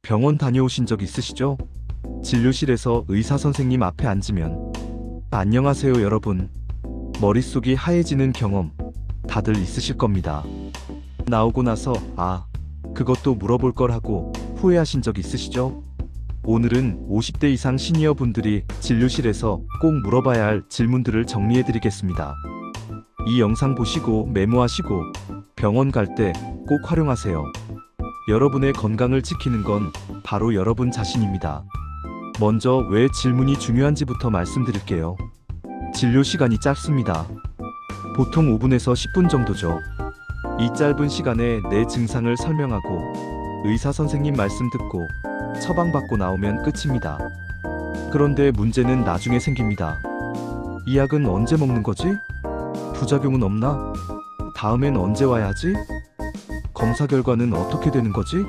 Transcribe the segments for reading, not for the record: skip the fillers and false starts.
병원 다녀오신 적 있으시죠? 진료실에서 의사 선생님 앞에 앉으면 안녕하세요 여러분. 머릿속이 하얘지는 경험 다들 있으실 겁니다. 나오고 나서 그것도 물어볼 걸 하고 후회하신 적 있으시죠? 오늘은 50대 이상 시니어 분들이 진료실에서 꼭 물어봐야 할 질문들을 정리해 드리겠습니다. 이 영상 보시고 메모하시고 병원 갈 때 꼭 활용하세요. 여러분의 건강을 지키는 건 바로 여러분 자신입니다. 먼저 왜 질문이 중요한지부터 말씀드릴게요. 진료 시간이 짧습니다. 보통 5분에서 10분 정도죠. 이 짧은 시간에 내 증상을 설명하고 의사 선생님 말씀 듣고 처방받고 나오면 끝입니다. 그런데 문제는 나중에 생깁니다. 이 약은 언제 먹는 거지? 부작용은 없나? 다음엔 언제 와야 하지? 검사 결과는 어떻게 되는 거지?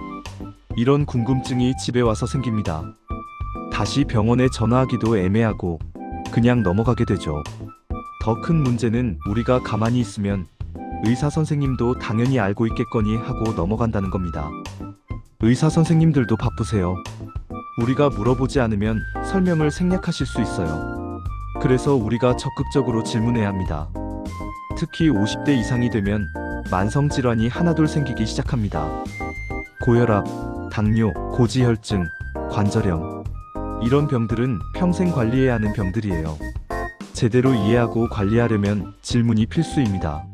이런 궁금증이 집에 와서 생깁니다. 다시 병원에 전화하기도 애매하고 그냥 넘어가게 되죠. 더 큰 문제는 우리가 가만히 있으면 의사 선생님도 당연히 알고 있겠거니 하고 넘어간다는 겁니다. 의사 선생님들도 바쁘세요. 우리가 물어보지 않으면 설명을 생략하실 수 있어요. 그래서 우리가 적극적으로 질문해야 합니다. 특히 50대 이상이 되면 만성질환이 하나둘 생기기 시작합니다. 고혈압, 당뇨, 고지혈증, 관절염. 이런 병들은 평생 관리해야 하는 병들이에요. 제대로 이해하고 관리하려면 질문이 필수입니다.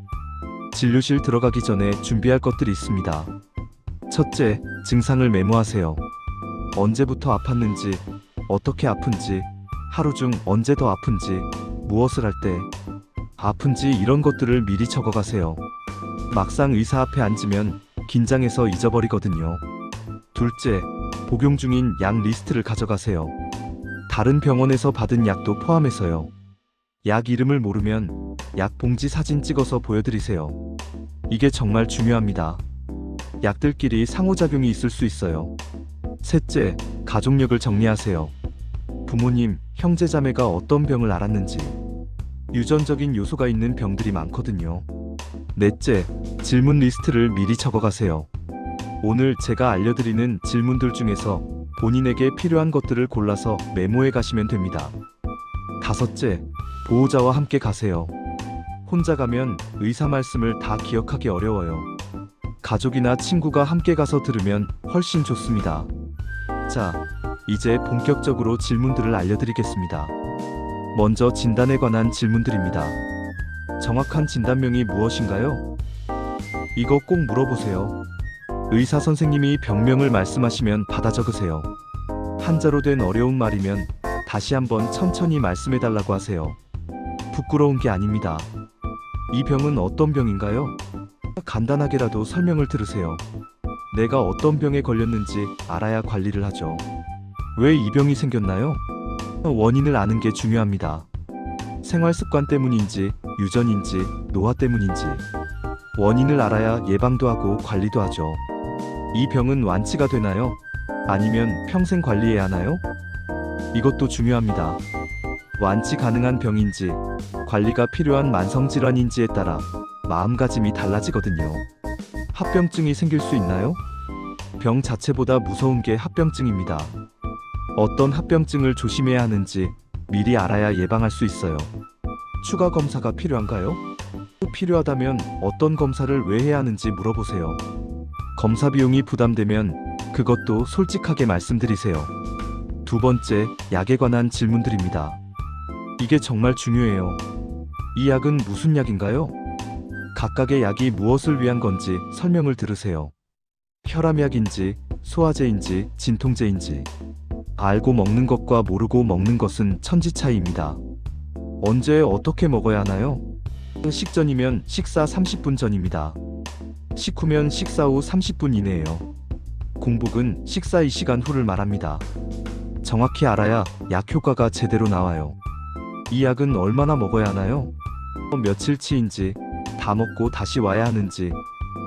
진료실 들어가기 전에 준비할 것들이 있습니다. 첫째, 증상을 메모하세요. 언제부터 아팠는지, 어떻게 아픈지, 하루 중 언제 더 아픈지, 무엇을 할 때 아픈지 이런 것들을 미리 적어가세요. 막상 의사 앞에 앉으면 긴장해서 잊어버리거든요. 둘째, 복용 중인 약 리스트를 가져가세요. 다른 병원에서 받은 약도 포함해서요. 약 이름을 모르면 약 봉지 사진 찍어서 보여드리세요. 이게 정말 중요합니다. 약들끼리 상호작용이 있을 수 있어요. 셋째, 가족력을 정리하세요. 부모님, 형제자매가 어떤 병을 앓았는지, 유전적인 요소가 있는 병들이 많거든요. 넷째, 질문 리스트를 미리 적어가세요. 오늘 제가 알려드리는 질문들 중에서 본인에게 필요한 것들을 골라서 메모해 가시면 됩니다. 다섯째, 보호자와 함께 가세요. 혼자 가면 의사 말씀을 다 기억하기 어려워요. 가족이나 친구가 함께 가서 들으면 훨씬 좋습니다. 자, 이제 본격적으로 질문들을 알려드리겠습니다. 먼저 진단에 관한 질문들입니다. 정확한 진단명이 무엇인가요? 이거 꼭 물어보세요. 의사 선생님이 병명을 말씀하시면 받아 적으세요. 한자로 된 어려운 말이면 다시 한번 천천히 말씀해달라고 하세요. 부끄러운 게 아닙니다. 이 병은 어떤 병인가요? 간단하게라도 설명을 들으세요. 내가 어떤 병에 걸렸는지 알아야 관리를 하죠. 왜 이 병이 생겼나요? 원인을 아는 게 중요합니다. 생활 습관 때문인지, 유전인지, 노화 때문인지. 원인을 알아야 예방도 하고 관리도 하죠. 이 병은 완치가 되나요? 아니면 평생 관리해야 하나요? 이것도 중요합니다. 완치 가능한 병인지, 관리가 필요한 만성질환인지에 따라 마음가짐이 달라지거든요. 합병증이 생길 수 있나요? 병 자체보다 무서운 게 합병증입니다. 어떤 합병증을 조심해야 하는지 미리 알아야 예방할 수 있어요. 추가 검사가 필요한가요? 필요하다면 어떤 검사를 왜 해야 하는지 물어보세요. 검사 비용이 부담되면 그것도 솔직하게 말씀드리세요. 두 번째, 약에 관한 질문들입니다. 이게 정말 중요해요. 이 약은 무슨 약인가요? 각각의 약이 무엇을 위한 건지 설명을 들으세요. 혈압약인지, 소화제인지, 진통제인지. 알고 먹는 것과 모르고 먹는 것은 천지 차이입니다. 언제 어떻게 먹어야 하나요? 식전이면 식사 30분 전입니다. 식후면 식사 후 30분 이내예요. 공복은 식사 2시간 후를 말합니다. 정확히 알아야 약 효과가 제대로 나와요. 이 약은 얼마나 먹어야 하나요? 며칠치인지, 다 먹고 다시 와야 하는지,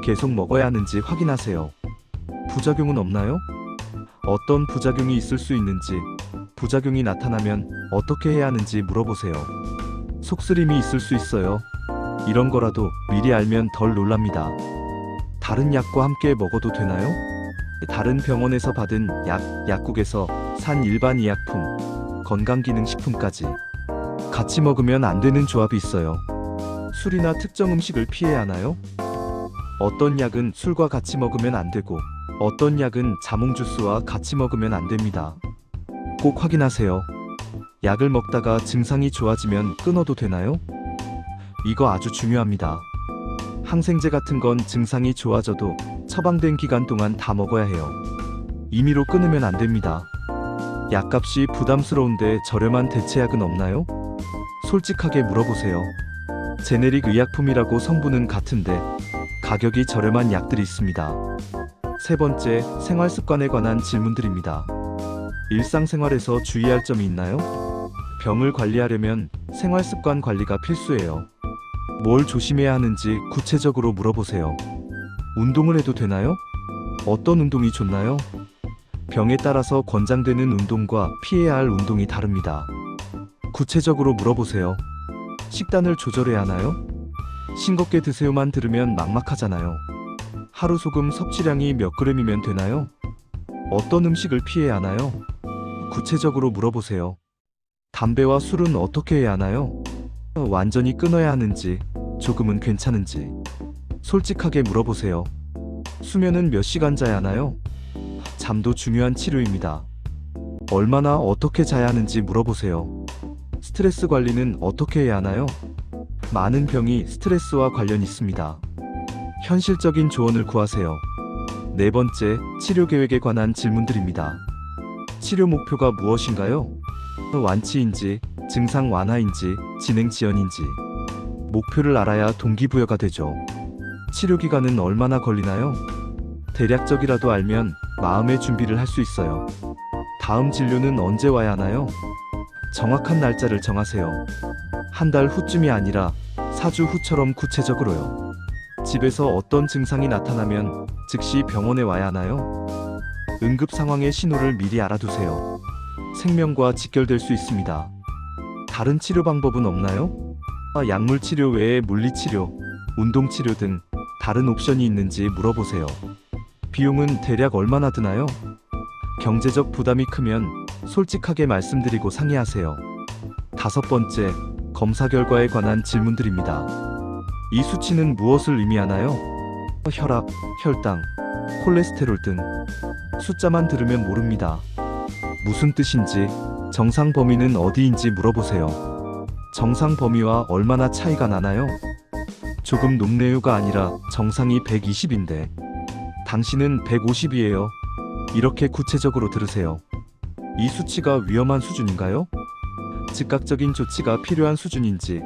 계속 먹어야 하는지 확인하세요. 부작용은 없나요? 어떤 부작용이 있을 수 있는지, 부작용이 나타나면 어떻게 해야 하는지 물어보세요. 속쓰림이 있을 수 있어요. 이런 거라도 미리 알면 덜 놀랍니다. 다른 약과 함께 먹어도 되나요? 다른 병원에서 받은 약, 약국에서 산 일반 의약품, 건강기능식품까지 같이 먹으면 안 되는 조합이 있어요. 술이나 특정 음식을 피해야 하나요? 어떤 약은 술과 같이 먹으면 안 되고 어떤 약은 자몽 주스와 같이 먹으면 안 됩니다. 꼭 확인하세요. 약을 먹다가 증상이 좋아지면 끊어도 되나요? 이거 아주 중요합니다. 항생제 같은 건 증상이 좋아져도 처방된 기간 동안 다 먹어야 해요. 임의로 끊으면 안 됩니다. 약값이 부담스러운데 저렴한 대체약은 없나요? 솔직하게 물어보세요. 제네릭 의약품이라고 성분은 같은데 가격이 저렴한 약들이 있습니다. 세 번째, 생활 습관에 관한 질문들입니다. 일상생활에서 주의할 점이 있나요? 병을 관리하려면 생활 습관 관리가 필수예요. 뭘 조심해야 하는지 구체적으로 물어보세요. 운동을 해도 되나요? 어떤 운동이 좋나요? 병에 따라서 권장되는 운동과 피해야 할 운동이 다릅니다. 구체적으로 물어보세요. 식단을 조절해야 하나요? 싱겁게 드세요만 들으면 막막하잖아요. 하루 소금 섭취량이 몇 그램이면 되나요? 어떤 음식을 피해야 하나요? 구체적으로 물어보세요. 담배와 술은 어떻게 해야 하나요? 완전히 끊어야 하는지, 조금은 괜찮은지 솔직하게 물어보세요. 수면은 몇 시간 자야 하나요? 잠도 중요한 치료입니다. 얼마나 어떻게 자야 하는지 물어보세요. 스트레스 관리는 어떻게 해야 하나요? 많은 병이 스트레스와 관련이 있습니다. 현실적인 조언을 구하세요. 네 번째, 치료 계획에 관한 질문들입니다. 치료 목표가 무엇인가요? 완치인지, 증상 완화인지, 진행 지연인지. 목표를 알아야 동기부여가 되죠. 치료 기간은 얼마나 걸리나요? 대략적이라도 알면 마음의 준비를 할 수 있어요. 다음 진료는 언제 와야 하나요? 정확한 날짜를 정하세요. 한 달 후쯤이 아니라 4주 후처럼 구체적으로요. 집에서 어떤 증상이 나타나면 즉시 병원에 와야 하나요? 응급 상황의 신호를 미리 알아두세요. 생명과 직결될 수 있습니다. 다른 치료 방법은 없나요? 약물 치료 외에 물리치료, 운동치료 등 다른 옵션이 있는지 물어보세요. 비용은 대략 얼마나 드나요? 경제적 부담이 크면 솔직하게 말씀드리고 상의하세요. 다섯 번째, 검사 결과에 관한 질문들입니다. 이 수치는 무엇을 의미하나요? 혈압, 혈당, 콜레스테롤 등 숫자만 들으면 모릅니다. 무슨 뜻인지, 정상 범위는 어디인지 물어보세요. 정상 범위와 얼마나 차이가 나나요? 조금 높네요가 아니라 정상이 120인데 당신은 150이에요. 이렇게 구체적으로 들으세요. 이 수치가 위험한 수준인가요? 즉각적인 조치가 필요한 수준인지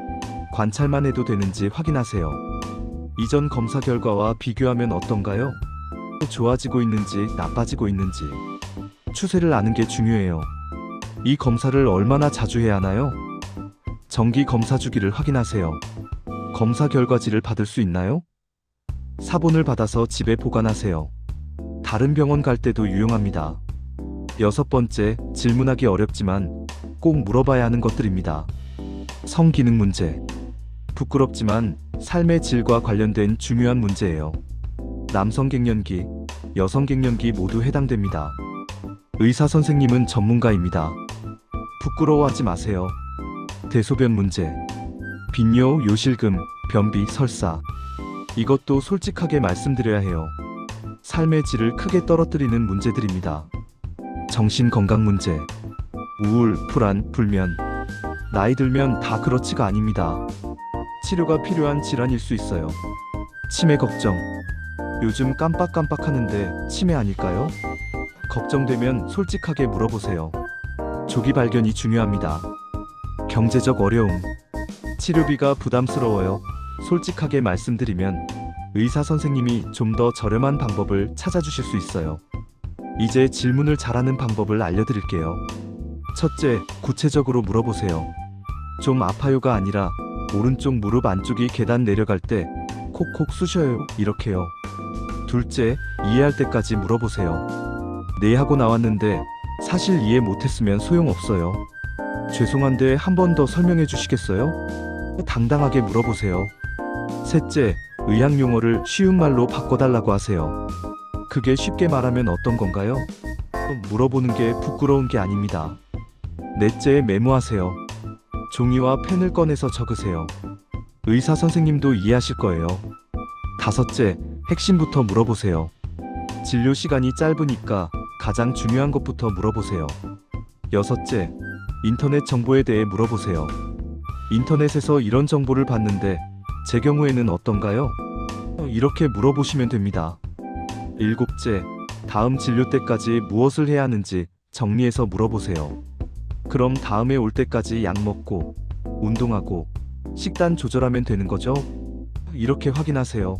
관찰만 해도 되는지 확인하세요. 이전 검사 결과와 비교하면 어떤가요? 좋아지고 있는지 나빠지고 있는지 추세를 아는 게 중요해요. 이 검사를 얼마나 자주 해야 하나요? 정기 검사 주기를 확인하세요. 검사 결과지를 받을 수 있나요? 사본을 받아서 집에 보관하세요. 다른 병원 갈 때도 유용합니다. 여섯 번째, 질문하기 어렵지만 꼭 물어봐야 하는 것들입니다. 성기능 문제. 부끄럽지만 삶의 질과 관련된 중요한 문제예요. 남성 갱년기, 여성 갱년기 모두 해당됩니다. 의사 선생님은 전문가입니다. 부끄러워하지 마세요. 대소변 문제, 빈뇨, 요실금, 변비, 설사. 이것도 솔직하게 말씀드려야 해요. 삶의 질을 크게 떨어뜨리는 문제들입니다. 정신건강 문제, 우울, 불안, 불면. 나이 들면 다 그렇지가 아닙니다. 치료가 필요한 질환일 수 있어요. 치매 걱정. 요즘 깜빡깜빡 하는데 치매 아닐까요? 걱정되면 솔직하게 물어보세요. 조기 발견이 중요합니다. 경제적 어려움. 치료비가 부담스러워요. 솔직하게 말씀드리면 의사 선생님이 좀 더 저렴한 방법을 찾아주실 수 있어요. 이제 질문을 잘하는 방법을 알려드릴게요. 첫째, 구체적으로 물어보세요. 좀 아파요가 아니라 오른쪽 무릎 안쪽이 계단 내려갈 때 콕콕 쑤셔요. 이렇게요. 둘째, 이해할 때까지 물어보세요. 네 하고 나왔는데 사실 이해 못했으면 소용없어요. 죄송한데 한 번 더 설명해 주시겠어요? 당당하게 물어보세요. 셋째, 의학 용어를 쉬운 말로 바꿔달라고 하세요. 그게 쉽게 말하면 어떤 건가요? 물어보는 게 부끄러운 게 아닙니다. 넷째에 메모하세요. 종이와 펜을 꺼내서 적으세요. 의사 선생님도 이해하실 거예요. 다섯째, 핵심부터 물어보세요. 진료 시간이 짧으니까 가장 중요한 것부터 물어보세요. 여섯째, 인터넷 정보에 대해 물어보세요. 인터넷에서 이런 정보를 봤는데 제 경우에는 어떤가요? 이렇게 물어보시면 됩니다. 일곱째, 다음 진료 때까지 무엇을 해야 하는지 정리해서 물어보세요. 그럼 다음에 올 때까지 약 먹고, 운동하고, 식단 조절하면 되는 거죠? 이렇게 확인하세요.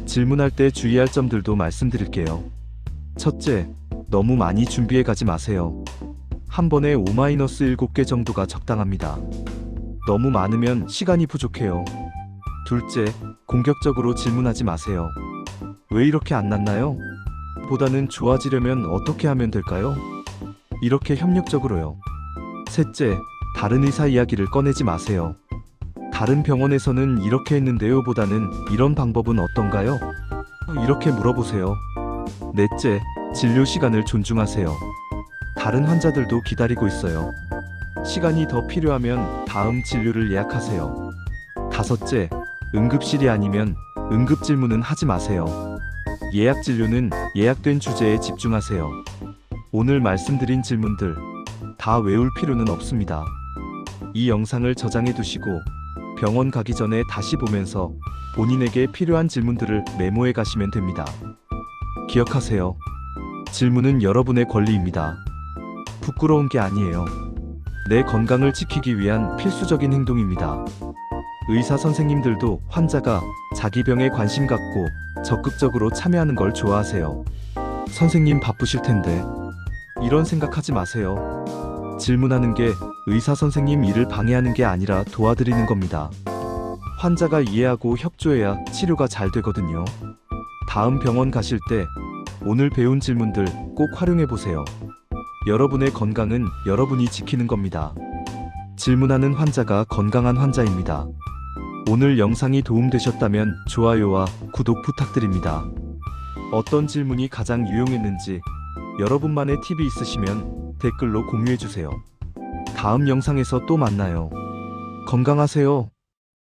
질문할 때 주의할 점들도 말씀드릴게요. 첫째, 너무 많이 준비해 가지 마세요. 한 번에 5-7개 정도가 적당합니다. 너무 많으면 시간이 부족해요. 둘째, 공격적으로 질문하지 마세요. 왜 이렇게 안 낫나요? 보다는 좋아지려면 어떻게 하면 될까요? 이렇게 협력적으로요. 셋째, 다른 의사 이야기를 꺼내지 마세요. 다른 병원에서는 이렇게 했는데요 보다는 이런 방법은 어떤가요? 이렇게 물어보세요. 넷째, 진료 시간을 존중하세요. 다른 환자들도 기다리고 있어요. 시간이 더 필요하면 다음 진료를 예약하세요. 다섯째, 응급실이 아니면 응급 질문은 하지 마세요. 예약 진료는 예약된 주제에 집중하세요. 오늘 말씀드린 질문들 다 외울 필요는 없습니다. 이 영상을 저장해 두시고 병원 가기 전에 다시 보면서 본인에게 필요한 질문들을 메모해 가시면 됩니다. 기억하세요. 질문은 여러분의 권리입니다. 부끄러운 게 아니에요. 내 건강을 지키기 위한 필수적인 행동입니다. 의사 선생님들도 환자가 자기 병에 관심 갖고 적극적으로 참여하는 걸 좋아하세요. 선생님 바쁘실 텐데 이런 생각하지 마세요. 질문하는 게 의사 선생님 일을 방해하는 게 아니라 도와드리는 겁니다. 환자가 이해하고 협조해야 치료가 잘 되거든요. 다음 병원 가실 때 오늘 배운 질문들 꼭 활용해 보세요. 여러분의 건강은 여러분이 지키는 겁니다. 질문하는 환자가 건강한 환자입니다. 오늘 영상이 도움되셨다면 좋아요와 구독 부탁드립니다. 어떤 질문이 가장 유용했는지 여러분만의 팁이 있으시면 댓글로 공유해 주세요. 다음 영상에서 또 만나요. 건강하세요.